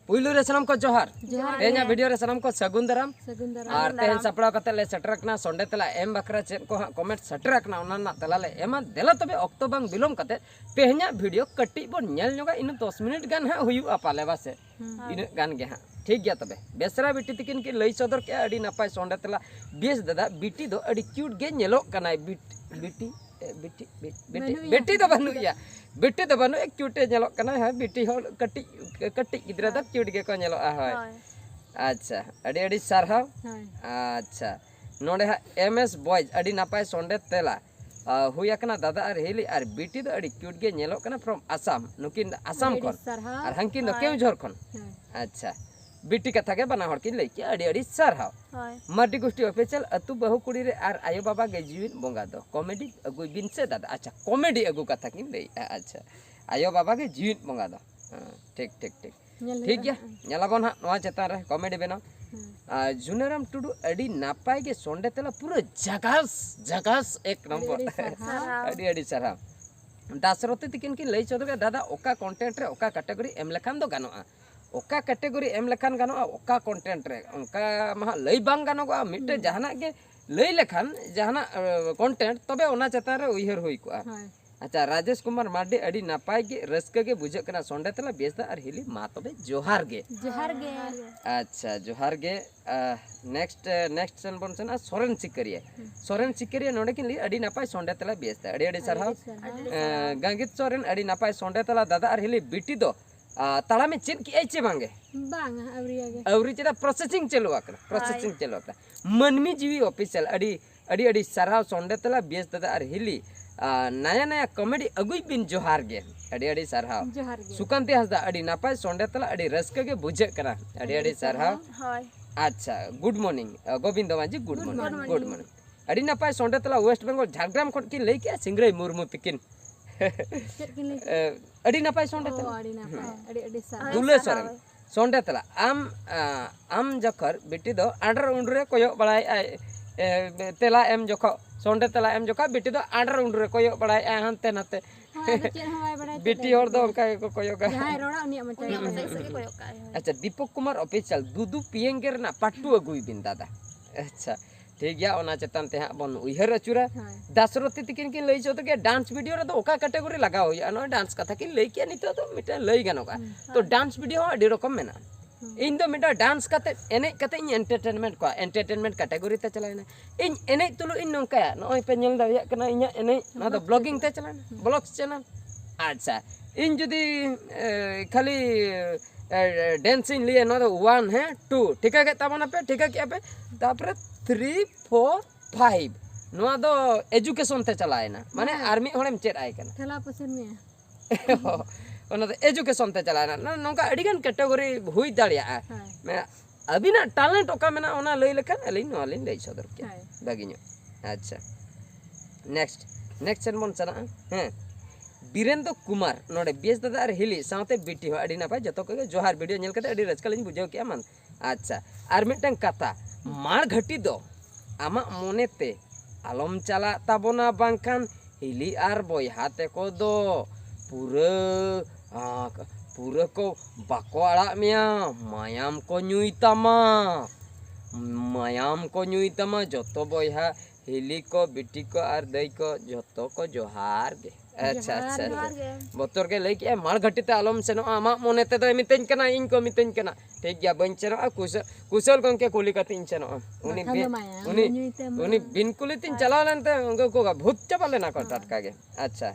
पुइलू रे सनम को जोहार तेना वीडियो रे सनम को सगुन दाराम और तेन सपड़ा कते ले सेटरकना संडे तला एम बकरा चेन को कमेंट सेटरकना ओना तला ले एमा देला तबे ऑक्टो बांग बिलोम कते पेहना वीडियो कट्टी बन नेल नोगा इन 10 मिनट गान हा हुयु पाले बासे इन गान गे हा ठीक गया तबे बेसरा बिटी तिकिन की लई सदर के अडी नापाय संडे तला बेस दादा बिटी दो अडी क्यूट गे नेलो कनाय बिटी बेटी तो बनुया बेटी तो बनु एक क्यूटे नेलो कना है बेटी हो कट्टी कट्टी गिद्रा द क्यूट गे को नेलो है अच्छा अडी अडी सरहा अच्छा नोडे हा एमएस बॉयज अडी नापाय संडे तेला हुया कना दादा और हेली और बेटी दो अडी क्यूट गे नेलो कना फ्रॉम आसाम नुकिन आसाम को और हंकिन दो केउ झरखन अच्छा बेटी कथा के बना हर किन लई के अडी अडी सरहा माटी गोष्ठी ऑफिशियल अतु बहु कुड़ी रे और आयो बाबा गे जीवन बोंगा दो कॉमेडी अगु बिन से दादा अच्छा कॉमेडी अगु कथा किन लई अच्छा आयो बाबा गे जीवन बोंगा दो ठीक ठीक ठीक ठीक गया नेलाबन हा नवा चेतान रे कॉमेडी बेना जुनेराम टुडू अडी नापाय गे संडे तेला पूरा जगास एक नंबर अडी अडी सरहा दासरथी तिकिन की लई चोदर दादा ओका कंटेंट रे ओका कैटेगरी एम लेखान दो गानोआ ओका कैटेगरी एम लेखान गानोआ ओका कंटेंट रे उनका महा लई बांग गानोआ मिटे जहाना के लई लेखान जहाना कंटेंट तबे ओना चेतान रे उइहर होई कोआ अच्छा राजेश कुमार मार्डी अडी नापाय गे रस्क गे बुझे कना संडे तला बेसदा और हिली मा तबे जोहार गे अच्छा जोहार गे नेक्स्ट सन बन सना सोरेन सिकरिया नोडे किन ली अडी नापाय संडे तला बेसदा अडी अडी सरहाव गंगित सोरेन अडी नापाय संडे तला दादा और हिली बिटी दो ताला में चेन की ऐचे मांगे बांग अवरी चेदा प्रोसेसिंग चलो मनमी जीवी ऑफिशियल अडी अडी अडी सरहाव संडे तला बेस दादा और हिली नया नया कॉमेडी अगुई बिन जोहार गे अडी अडी सरहाव सुकांती हसदा अडी नापाय संडे तला अडी रस्क गे बुझे कना अडी अडी सरहाव अच्छा गुड मॉर्निंग गोविंद माजी गुड मॉर्निंग अडी नापाय संडे तला वेस्ट बंगाल झारग्राम खन की लई के सिंगरई मुर्मू तिकिन अडी नापाय संडे तला अडी अडी दुले सोरेन संडे तला आम जखर बेटी दो आडर उंडरे कोयो बड़ाई तेला एम जखो संडे तेला एम जखा बेटी दो आडर उंडरे कोयो बड़ाई हनते नाते बेटी और दो उनका को कोयो का अच्छा दीपक कुमार ऑफिशियल दुदू पियंगेर ना पाटू अगुई बिन दादा अच्छा ठीक गया ओना चेतन ते बन उइहर अचुरा दासरथी तिकिन की लई चोत के डांस वीडियो रे तो ओका कैटेगरी लगा होया न डांस कथा की लई के नितो तो मिटा लई गनोगा तो डांस वीडियो अडी रकम मेना इन दो मिटा डांस कते एने कते इन एंटरटेनमेंट कैटेगरी ते चलायना इन एने तुलो इन नोंका नय पे नेल दाया कना इnya एने ना तो ब्लॉगिंग ते चलाना ब्लॉग्स चैनल अच्छा इन जदी खाली डांसिंग लिए ना तो 1 है 2 ठीक है तबना पे ठीक है क्या पे तापर 3 4 5 नोआ दो एजुकेशन ते चलायना माने आर्मी होड़ेम चेड आय कना ठेला पसन में ओना तो एजुकेशन ते चलाना नोंका अडिगन कैटेगरी हुई दाड़िया मैं अभी ना टैलेंट ओका मेना ओना लई लेखान अलिन नो अलिन लई सदर के बागिनो अच्छा नेक्स्ट सन बन चला हैं बीरेंद्र कुमार नोडे बेस दादा और हिली साथे बिटी हो अडी नापाय जतो के जोहार वीडियो नेल कते अडी रचका लिन बुझाव के मन अच्छा आर मिटन कथा मार घटी दो आमा मोनेते आलम चला ताबोना बांखान हिली आर बयहाते को दो पूरा को बाको आड़ा मिया मायाम को नुई तमा जतो बयहा हिली को बिटी को आर दई को जतो को जोहार गे अच्छा बतर के लई के मार घटीते आलम सेनो आमा मोनेते तो मितेन कना इन को मितेन कना ठीक गया बन चनो कुशल गंके कुली कते इन चनो उनी बिन कुली तिन चला लेनते उनको को भूत चपाले ना को टटका गे अच्छा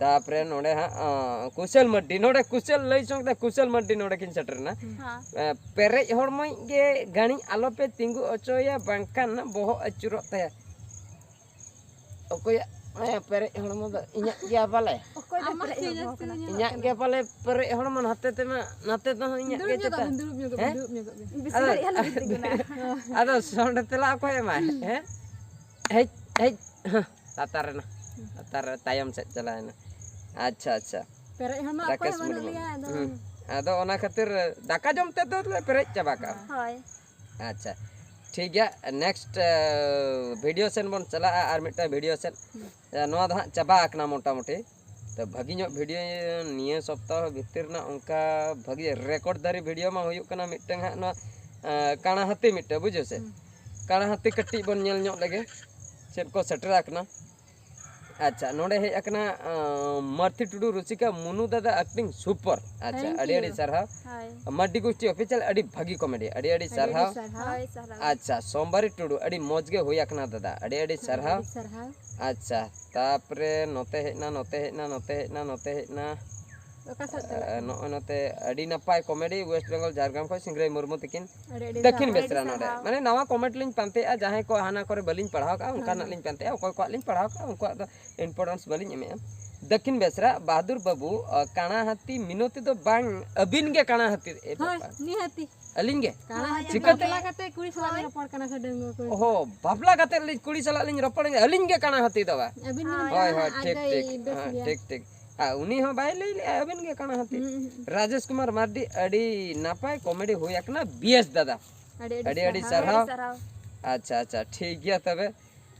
तापरे नोडे हा कुशल मड्डी नोडे कुशल लई सोंगते कुशल मड्डी नोडे किन सेटर ना पेरे हड़मई गे गाणी आलो पे तिंगु अचोया बांकान ना बोहो अचुरो ते ओकोया पेरे हड़मो द इnya गया पाले इnya गया पाले पेरे हड़मो नाते ते नाते तो इnya के चता अदो सोंडे तेला को एमा हे तातार ना तातार तायम से चलाना अच्छा पेरे हमा कोय बनु लिया आदो ओना खातिर दाका जमते तो पेरे चाबा का अच्छा ठीक है नेक्स्ट वीडियो सेन बन चला और मिटा वीडियो सेन नोआ दो चाबा आकना मोटा मोटी तो भागी ᱧᱚᱜ वीडियो निये सप्ताह भितर ना उनका भागी रेकॉर्ड दारी वीडियो मा हुयुक कना मिटeng हा ना काना हाथी मिटे बुझो से काना हाथी कट्टी बन नेल ᱧᱚᱜ लगे चेद को सेटर आकना अच्छा नोडे हे आकना मार्थी टुडू रुचिका मुनु दादा एक्टिंग सुपर अच्छा अड़ी अड़ी सरहा मड्डी गुष्टी ऑफिशियल अड़ी भागी कॉमेडी अड़ी अड़ी सरहा अच्छा सोमवारी टुडू अड़ी मौज गे हुई आकना दादा अड़ी अड़ी सरहा अच्छा तापरे नोते हेना नोते हेना नोते हेना नोते हेना नोते अड़ी नपाय कॉमेडी वेस्ट बेंगल झारग्राम को सिंगराई मुर्मू तकिन दक्षिण बेसरा नोडे माने नवा कमेंट लिंग पानते आ जहां को हाना करे बलिंग पढ़ाव का उनका ना लिंग पानते ओको को लिंग पढ़ाव का उनको द इंपोर्टेंस बलिंग एमे दक्षिण बेसरा बहादुर बाबू काना हाथी मिनोती तो बांग अबिन गे काना हाथी ए बापा नि हाथी अलिंग गे काना हाथी चिकते लगाते कुड़ी सला लिंग रपड़ काना से डंगो को ओहो बापला गाते कुड़ी सला लिंग रपड़ अलिंग गे काना हाथी दवा अबिन होय होय ठीक ठीक ठीक उनी हो बाय ले अबिन गे काना हाथी राजेश कुमार मार्डी अड़ी नापाय कॉमेडी होयाक ना बीएस दादा अड़ी अड़ी सरहा अच्छा अच्छा ठीक गया तबे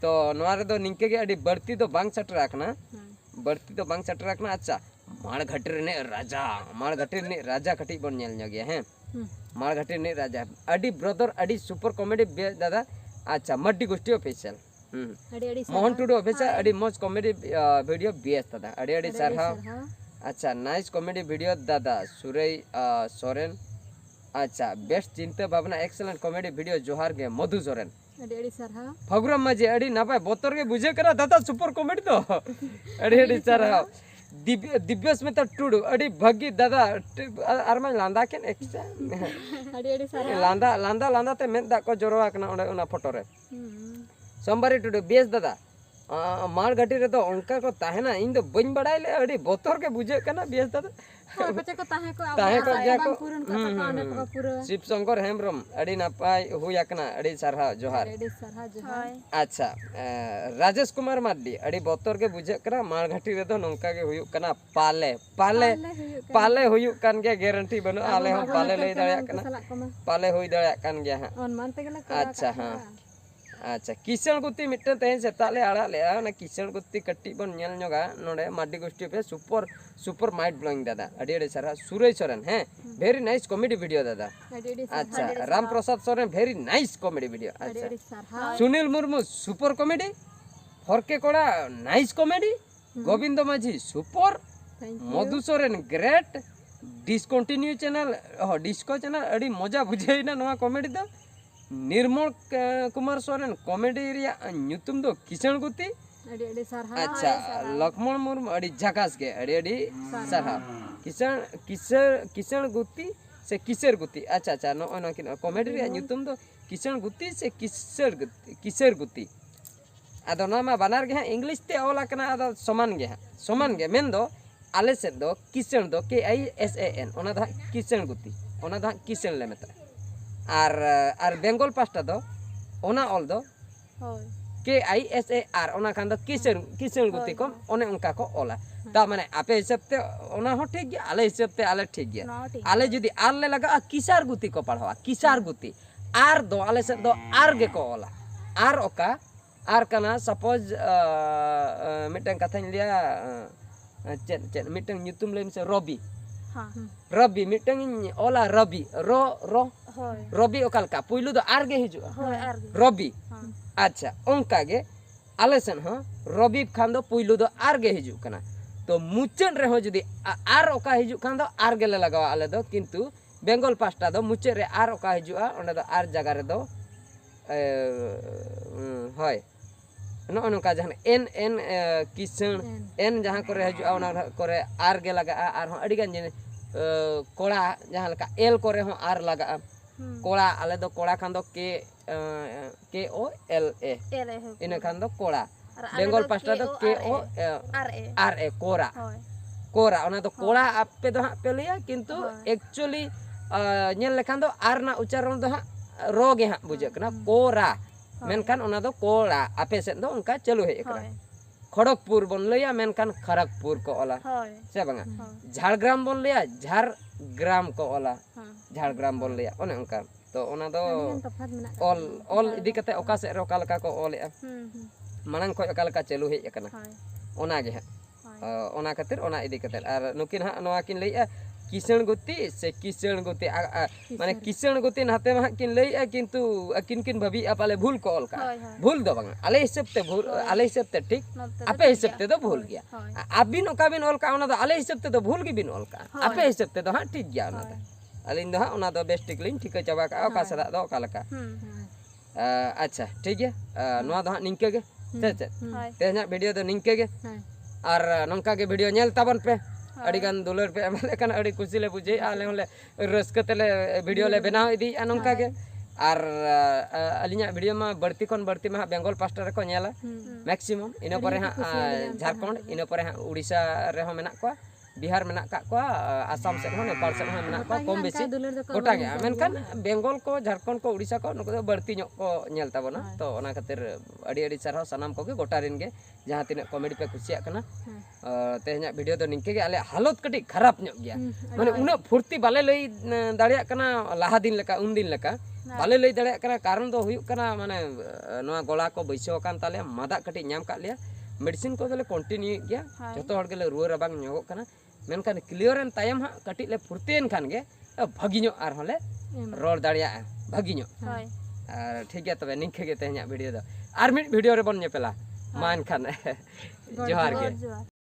तो नोआरे दो निंके गे अड़ी बढ़ती तो बांग सटर रखना बढ़ती तो बांग सटर रखना अच्छा माड़ घटर ने राजा खटी बन नेल नो गया है माड़ घटर ने राजा अड़ी ब्रदर अड़ी सुपर कॉमेडी बीएस दादा अच्छा मड्डी गोष्ठी ऑफिशियल मोहन टुडू ऑफिशियल अड़ी मौज कॉमेडी वीडियो बीएस दादा अड़ी अड़ी सरहा अच्छा नाइस कॉमेडी वीडियो दादा सुरई सोरेन अच्छा बेस्ट चिंता भावना एक्सीलेंट कॉमेडी वीडियो जोहार गे मधु सोरेन अड़ी अड़ी सरहा फगुरम माजी अड़ी नापाय बोतर गे बुझे करा दादा सुपर कॉमेडी तो अड़ी अड़ी सरहा दिव्य स्मिता टुडू अड़ी भागी दादा आरमा लांदा केन एक्सा अड़ी अड़ी सरहा लांदा लांदा लांदा ते मेदा को जोरोवा कना ओंडे उना फोटो रे सोमवारी टुडू बेस दादा मार घाटी रे तो उनका को ताहेना इन दो बइन बड़ाई ले अड़ी बोतर के बुझे कना बेस दादा बच्चे को ताहे को गया को शिव शंकर हेमब्रम अड़ी नापाय हुयाकना अड़ी सरहा जोहार अच्छा राजेश कुमार मार्डी अड़ी बोतर के बुझे कना मार घाटी रे तो नोंका के हुयुक कना पाले पाले पाले हुयुक कान गया गारंटी बनो आले हम पाले ले दड़या कना पाले हुई दड़या कान गया हां अच्छा हां अच्छा किशन गुत्ती मिट्टे तेन सेताले आड़ा ले ना किशन गुत्ती कट्टी बन नेल ᱧᱚᱜᱟ नोडे माडी गोष्ठी पे सुपर सुपर माइंड ब्लोइंग दादा अड़ी अड़ी सरहा सुरई सोरेन है वेरी नाइस कॉमेडी वीडियो दादा अच्छा Ram Prasad Soren very nice comedy video अच्छा सुनील मुर्मू सुपर कॉमेडी फरके कोड़ा nice comedy Govind Majhi super Madhu Soren great discontinue channel disco channel अड़ी मजा बुझेना नवा कॉमेडी दो निर्मल कुमार सोरेन कॉमेडी रिया न्यूतुम दो किशन गुत्ती अड़ी अड़ी सरहा अच्छा लक्ष्मण मुर्मू अड़ी झकास के अड़ी अड़ी सरहा किशन किशर किशन गुत्ती से किशर गुत्ती अच्छा अच्छा नो नो कॉमेडी रिया न्यूतुम दो किशन गुत्ती से किशर गुत्ती आदो नामा बानार गे इंग्लिश ते ओला कना आदो समान गे मेन दो आले से दो किशन दो KISAN ओना दा किशन गुत्ती ओना दा किशन ले मेता आर बेंगल पास्टा दो ओना ऑल दो KISAR ओना खान दो किशन गुत्ती को ओने उनका को ओला ता माने आपे हिसाब ते ओना हो ठीक गया आले हिसाब ते आले ठीक गया आले जदी आर ले लगा किसार गुत्ती को पढ़ावा किसार गुत्ती आर दो आले से दो आर गे को ओला आर ओका आर कना सपोज मिटन कथाñ लिया चेन मिटन न्यूतुम लेम से रवि हां रवि मिटन ओला रवि रो रवि ओकाल का पुइलु दो आर गे हिजु रवि अच्छा उनका गे आलेसन हो रवि खान दो पुइलु दो आर गे हिजु कना तो मुचन रे हो जदी आर ओका हिजु खान दो आर गे ले लगावा आले दो किंतु बेंगल पास्टा दो मुचे रे आर ओका हिजुआ ओंडे दो आर जगह रे दो होय नो नोका जहां एन किशन एन जहां करे हिजुआ ओना करे आर गे लगा आर हो अडी गान कोड़ा जहां लका एल करे हो आर लगा कोड़ा आले दो कोड़ा खान दो KOLA इन खान दो कोड़ा बेंगल पास्टा दो KORA कोरा कोरा ओना दो कोड़ा आपे दो हां पे लिया किंतु एक्चुअली नेल लेखान दो आर ना उच्चारण दो हां रो गे हां बुझे कना कोरा मेनखान ओना दो कोड़ा आपे से दो उनका चालू है एकरा खड़गपुर बन लिया मेनखान खड़गपुर को ओला से बांगा झारग्राम बन लिया झारग्राम को ओला झारग्राम बन लिया ओने उनका तो ओना दो ऑल इदी कते ओका से रे ओका लका को ओलेआ मानंग खय ओका लका चालू है एकना ओना गे ओना खातिर ओना इदी कते आर नुकिन हा नोआ किन लइया किसण गुती से किसण गुती माने किसण गुती नाते मा किन लइया किंतु अकिन किन भाभी पाले भूल को ऑल का भूल दो बांग आले हिसाब ते भूल आले हिसाब ते ठीक आपे हिसाब ते तो भूल गया आबिन ओका बिन ऑल का ओना दो आले हिसाब ते तो भूल गी बिन ऑल का आपे हिसाब ते तो हा ठीक गया ओना दो अलिन दो हा ओना दो बेस्ट ठीक लिन ठीक चाबा का ओका सदा दो ओका लका अच्छा ठीक है नोआ दो हा निंके गे चे तेना वीडियो दो निंके गे और नंका के वीडियो नेल ताबन पे अड़ीगान दुलर पे एमले कन अड़ी खुशी ले बुझे आले होले रस्क तेले वीडियो ले बनाव इदी नंका के और अलिया वीडियो में बढ़ती खन बढ़ती में बेंगल पास्टर को नेला मैक्सिमम इनो परे हा झारखंड इनो परे हा उड़ीसा रे हो मेना को बिहार मेना का को आसाम से हो नेपाल से हो मेना को कम बेसी गोटा गया मेनखान बेंगल को झारखंड को उड़ीसा को नुको बढ़ती ᱧᱚᱜ को नेल ताबोना तो ओना खातिर अड़ी अड़ी सारा सनाम को के गोटा रिन गे जहां तिना कॉमेडी पे खुशिया कना तेहना वीडियो दो निंके गे आले हालत कटी खराब ᱧᱚᱜ गया माने उना फुर्ती बाले लई दाड़िया कना लाहा दिन लेका उन दिन लेका बाले लई दाड़िया कना कारण दो हुयुक कना माने नोआ गोला को बैसो कान ताले मादा कटी ᱧᱟᱢ का लिया मेडिसिन को दले कंटिन्यू गया जतो हड़ गेले रुआ रबांग ᱧᱚᱜᱚᱜ कना मेनखान क्लियर एन तायम हा कटी ले फुर्तेन खान गे भागी ᱧᱚᱜ आर होले रोड दाड़िया भागी ᱧᱚᱜ और ठीक है तबे निंखे गे तेहना वीडियो दो आर मिड वीडियो रे बन नेपेला मान खान जोहार गे।